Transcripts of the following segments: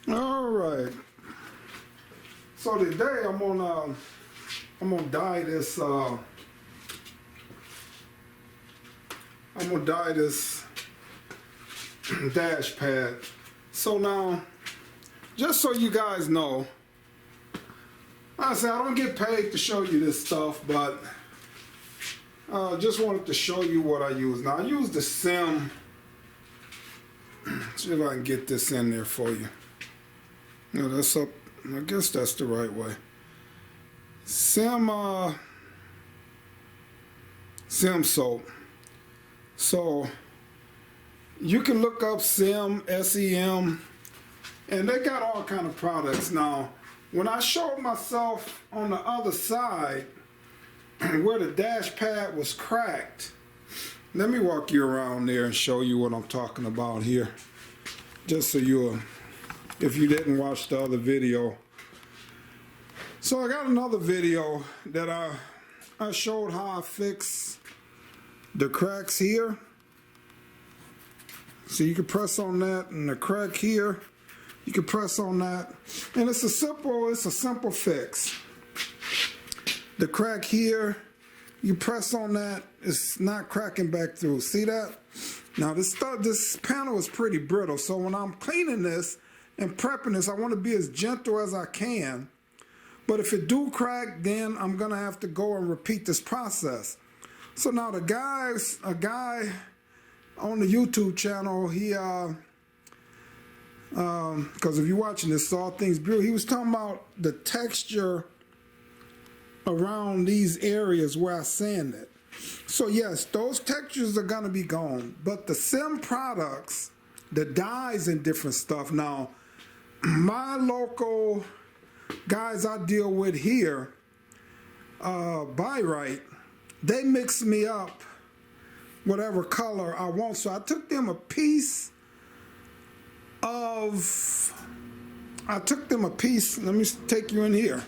All right. So today I'm gonna dye this. I'm gonna dye this dash pad. So now, just so you guys know, I say I don't get paid to show you this stuff, but just wanted to show you what I use. Now I use the Sim. See if I can get this in there for you. No, that's up. I guess that's the right way. Sim soap. So you can look up Sim, SEM, and they got all kind of products. Now, when I showed myself on the other side where the dash pad was cracked, let me walk you around there and show you what I'm talking about here, just so you, if you didn't watch the other video. So I got another video that I showed how I fix the cracks here. So you can press on that, and the crack here, you can press on that, and it's a simple fix. The crack here, you press on that, it's not cracking back through. See that? Now this panel is pretty brittle, so when I'm cleaning this and prepping this, I want to be as gentle as I can. But if it do crack, then I'm gonna have to go and repeat this process. So now a guy on the YouTube channel, he because if you're watching this, All Things Buick, he was talking about the texture around these areas where I sand it. So yes, those textures are gonna be gone, but the Sim products, the dyes and different stuff. Now, my local guys I deal with here, Buy Right, they mix me up whatever color I want. So I took them a piece, let me take you in here.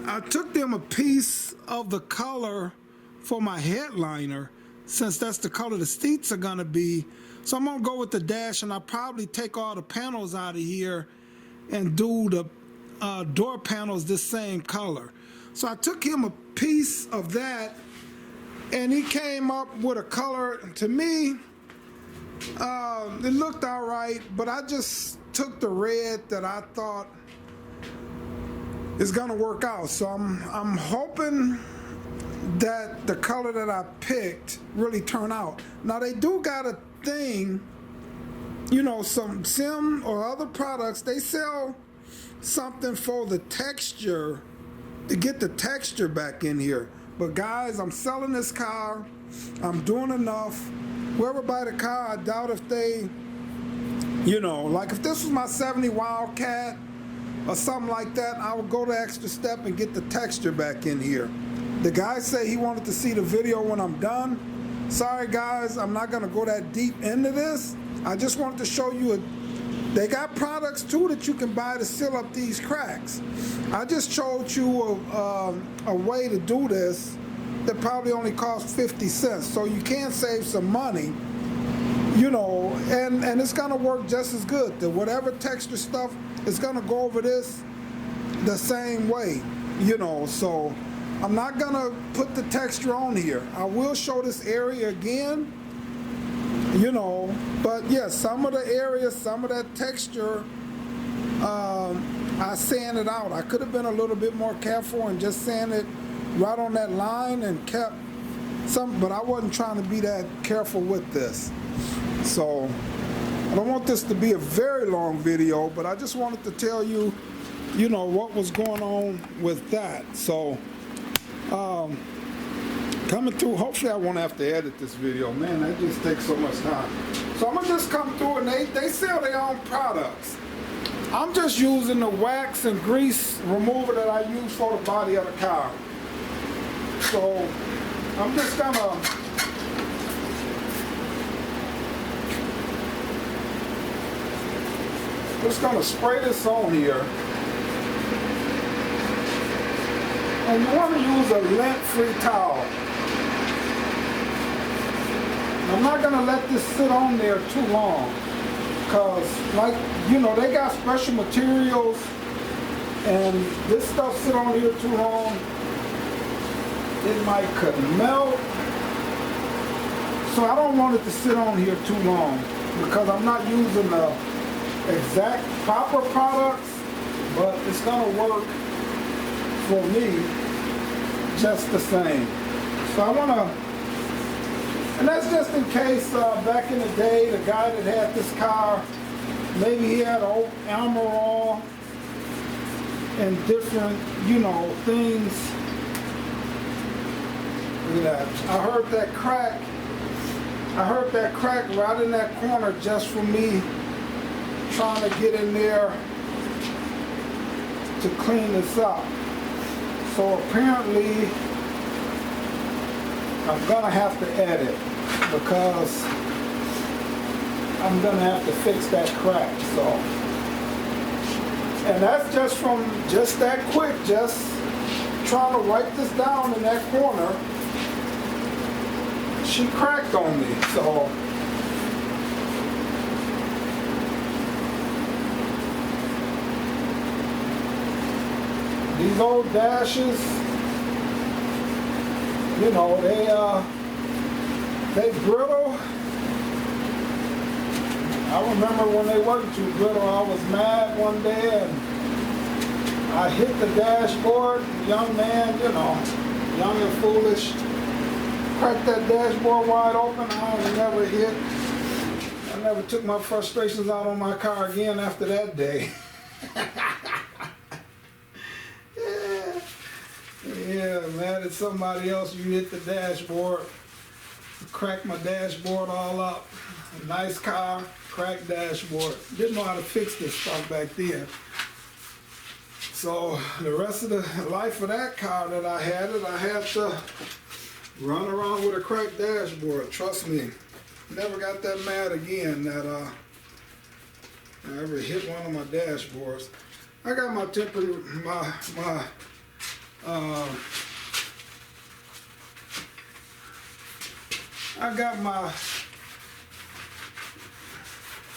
I took them a piece of the color for my headliner, since that's the color the seats are gonna be. So I'm gonna go with the dash, and I'll probably take all the panels out of here and do the door panels this same color. So I took him a piece of that, and he came up with a color. To me, it looked all right, but I just took the red that I thought is gonna work out. So I'm hoping that the color that I picked really turn out. Now they do got a thing, you know, some Sim or other products, they sell something for the texture, to get the texture back in here. But guys, I'm selling this car, I'm doing enough. Whoever buy the car, I doubt if they, you know, like if this was my 70 Wildcat or something like that, I would go the extra step and get the texture back in here. The guy said he wanted to see the video when I'm done. Sorry guys, I'm not gonna go that deep into this. I just wanted to show you they got products too that you can buy to seal up these cracks. I just showed you a way to do this that probably only costs 50 cents. So you can save some money, you know, and it's gonna work just as good. The whatever texture stuff is gonna go over this the same way, you know. So I'm not gonna put the texture on here. I will show this area again, you know, but yes, some of the areas, some of that texture, I sanded out. I could have been a little bit more careful and just sanded right on that line and kept some, but I wasn't trying to be that careful with this. So I don't want this to be a very long video, but I just wanted to tell you, you know, what was going on with that. So coming through, hopefully I won't have to edit this video. Man, that just takes so much time. So I'm gonna just come through, and they sell their own products. I'm just using the wax and grease remover that I use for the body of the car. So I'm just gonna spray this on here. And you want to use a lint-free towel. I'm not going to let this sit on there too long. Cause like, you know, they got special materials and this stuff sit on here too long, it might could melt. So I don't want it to sit on here too long because I'm not using the exact proper products, but it's gonna work for me just the same. So I wanna, and that's just in case back in the day, the guy that had this car, maybe he had an old Almirall and different, you know, things. Look at that. I heard that crack. I heard that crack right in that corner just for me trying to get in there to clean this up. So apparently I'm gonna have to edit because I'm gonna have to fix that crack. So, and that's just from just that quick, just trying to wipe this down in that corner. She cracked on me, so these old dashes, you know, they brittle. I remember when they weren't too brittle, I was mad one day and I hit the dashboard, young man, you know, young and foolish. Cracked that dashboard wide open. I never hit. I never took my frustrations out on my car again after that day. Yeah, mad at somebody else. You hit the dashboard. Cracked my dashboard all up. A nice car, cracked dashboard. Didn't know how to fix this stuff back then. So the rest of the life of that car that I had to run around with a cracked dashboard. Trust me, never got that mad again that I ever hit one of my dashboards. I got my I got my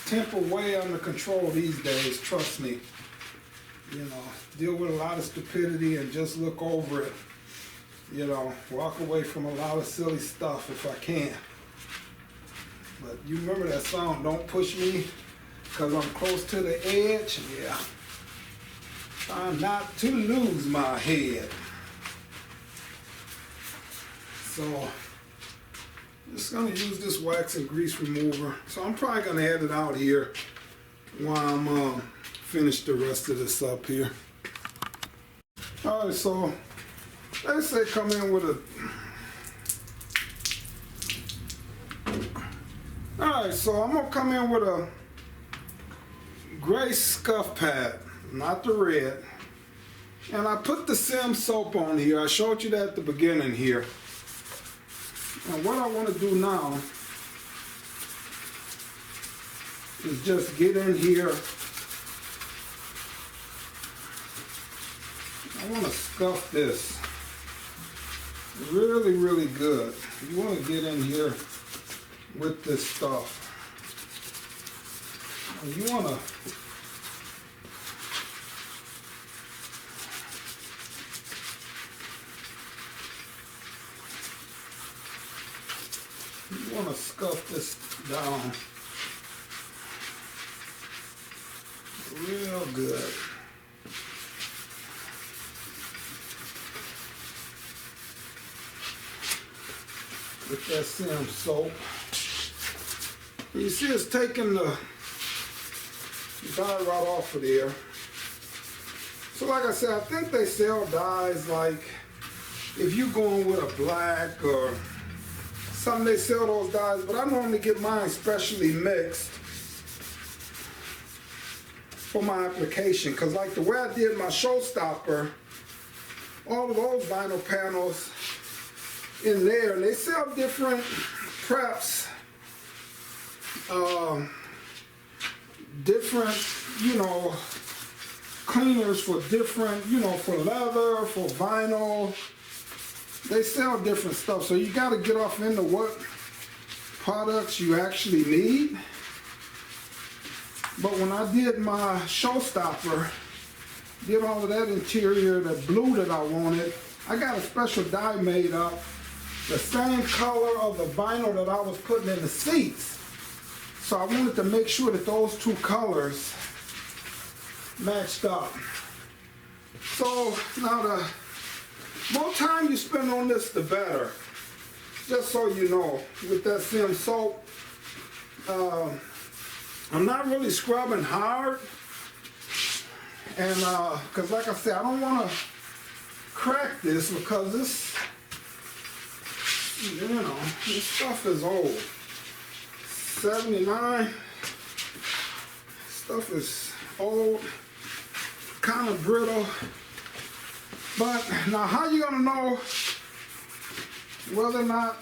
temper way under control these days. Trust me. You know, deal with a lot of stupidity and just look over it. You know, walk away from a lot of silly stuff if I can. But you remember that song, Don't Push Me, because I'm close to the edge? Yeah. Trying not to lose my head. So, just going to use this wax and grease remover. So I'm probably going to head it out here while I'm finish the rest of this up here. All right, so let's say come in with a, alright, so I'm going to come in with a gray scuff pad, not the red. And I put the Sim soap on here. I showed you that at the beginning here. And what I want to do now is just get in here. I want to scuff this really, really good. You want to get in here with this stuff. And you want to scuff this down real good. With that Sim soap. You see it's taking the dye right off of there. So like I said, I think they sell dyes like if you're going with a black or something, they sell those dyes, but I normally get mine specially mixed for my application, because like the way I did my showstopper, all of those vinyl panels in there, and they sell different preps, different, you know, cleaners for different, you know, for leather, for vinyl. They sell different stuff, so you got to get off into what products you actually need. But when I did my showstopper, did all of that interior, that blue that I wanted, I got a special dye made up, the same color of the vinyl that I was putting in the seats. So I wanted to make sure that those two colors matched up. So now the more time you spend on this, the better. Just so you know, with that Sim soap, I'm not really scrubbing hard. And because like I said, I don't want to crack this because this, you know, this stuff is old. 79, stuff is old, kind of brittle. But now how you gonna know whether or not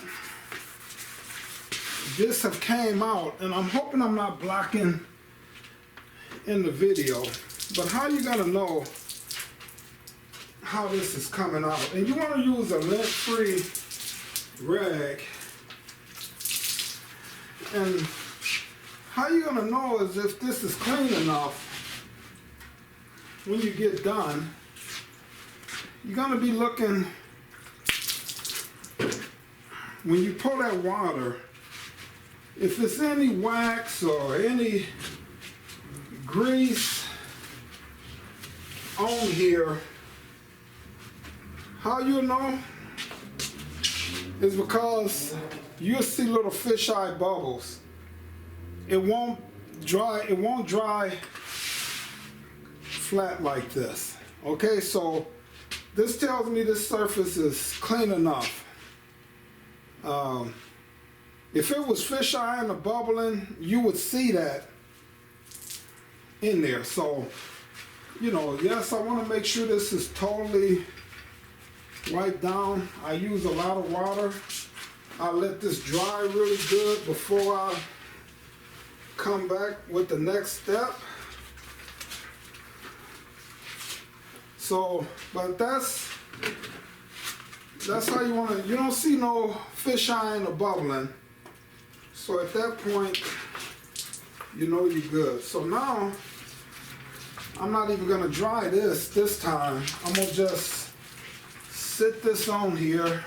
this have came out? And I'm hoping I'm not blocking in the video, but how you gonna know how this is coming out? And you want to use a lint-free rag. And how you gonna know is if this is clean enough when you get done. You're gonna be looking, when you pour that water, if there's any wax or any grease on here, how you know is because you'll see little fisheye bubbles. It won't dry flat like this. Okay, so this tells me this surface is clean enough. If it was fisheye and the bubbling, you would see that in there. So, you know, yes, I want to make sure this is totally wiped down. I use a lot of water. I let this dry really good before I come back with the next step. So, but that's how you want to, you don't see no fisheye or bubbling. So at that point, you know you're good. So now, I'm not even gonna dry this time. I'm gonna just sit this on here.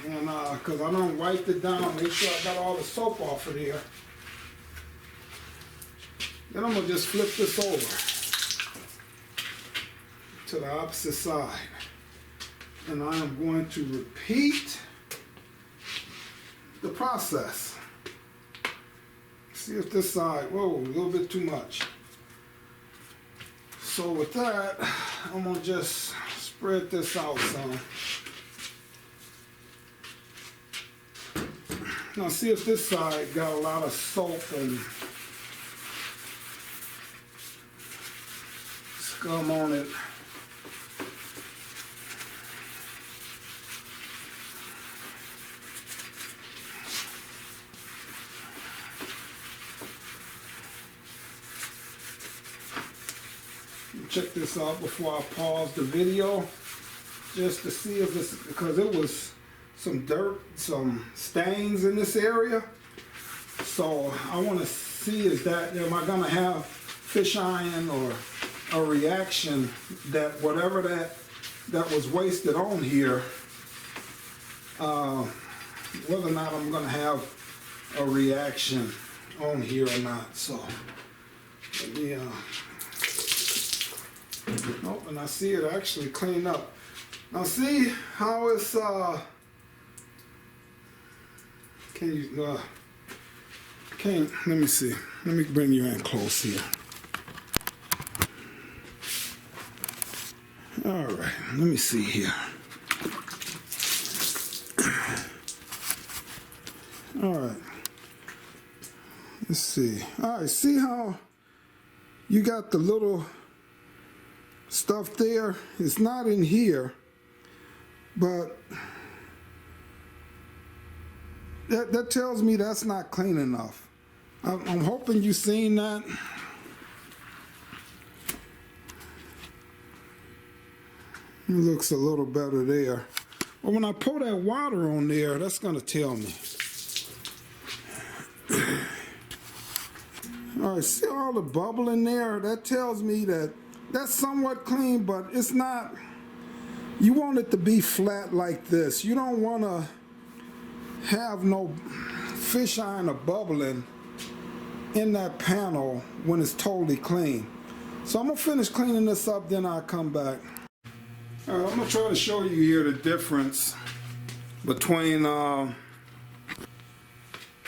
And cause I don't wipe it down, make sure I got all the soap off of here. Then I'm gonna just flip this over to the opposite side. And I am going to repeat the process. See if this side, whoa, a little bit too much. So with that, I'm gonna just spread this out some. Now see if this side got a lot of soap and scum on it. Check this out before I pause the video, just to see if it's, because it was some dirt, some stains in this area. So I want to see, is that, am I gonna have fish iron or a reaction that whatever that was wasted on here, whether or not I'm gonna have a reaction on here or not. So let me oh, and I see it actually cleaned up. Now see how it's let me see. Let me bring you in close here. All right, let me see here. All right. Let's see. All right, see how you got the little stuff there? It's not in here, but that tells me that's not clean enough. I'm hoping you've seen that. It looks a little better there. But when I pour that water on there, that's going to tell me. All right, see all the bubble in there? That tells me that that's somewhat clean, but it's not. You want it to be flat like this. You don't want to have no fisheye or bubbling in that panel when it's totally clean. So I'm gonna finish cleaning this up, then I'll come back. All right, I'm gonna try to show you here the difference between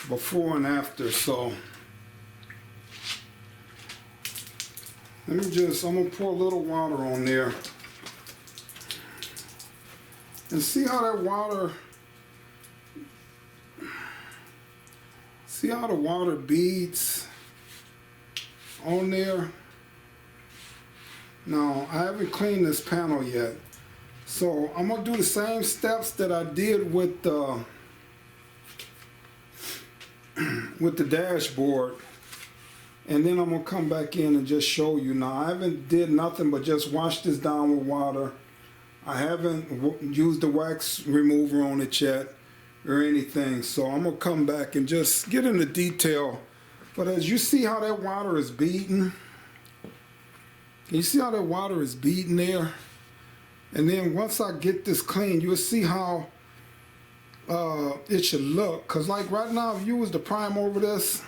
before and after. So I'm gonna pour a little water on there and see how that water, see how the water beads on there. Now, I haven't cleaned this panel yet, so I'm gonna do the same steps that I did with the dashboard, and then I'm gonna come back in and just show you. Now, I haven't did nothing but just wash this down with water. I haven't used the wax remover on it yet or anything, so I'm gonna come back and just get into detail. But as you see how that water is beating, you see how that water is beating there? And then once I get this clean, you'll see how it should look. Cause like right now, if you was to prime over this,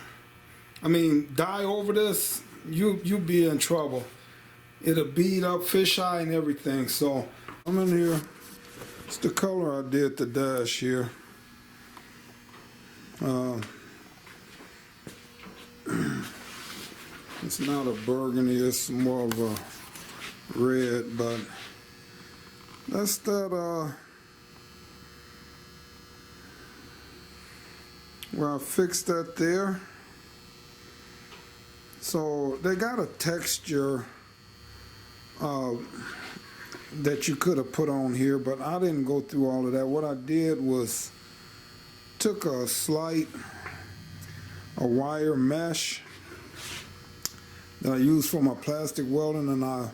dye over this, you'd be in trouble. It'll bead up fisheye and everything. So I'm in here. It's the color I did the dash here. It's not a burgundy, it's more of a red, but that's that where I fixed that there. So they got a texture that you could have put on here, but I didn't go through all of that. What I did was took a wire mesh that I used for my plastic welding, and I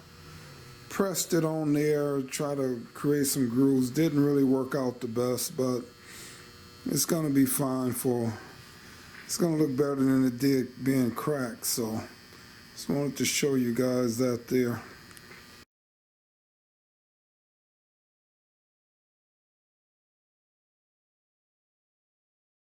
pressed it on there, try to create some grooves. Didn't really work out the best, but it's gonna be fine it's gonna look better than it did being cracked. So just wanted to show you guys that there.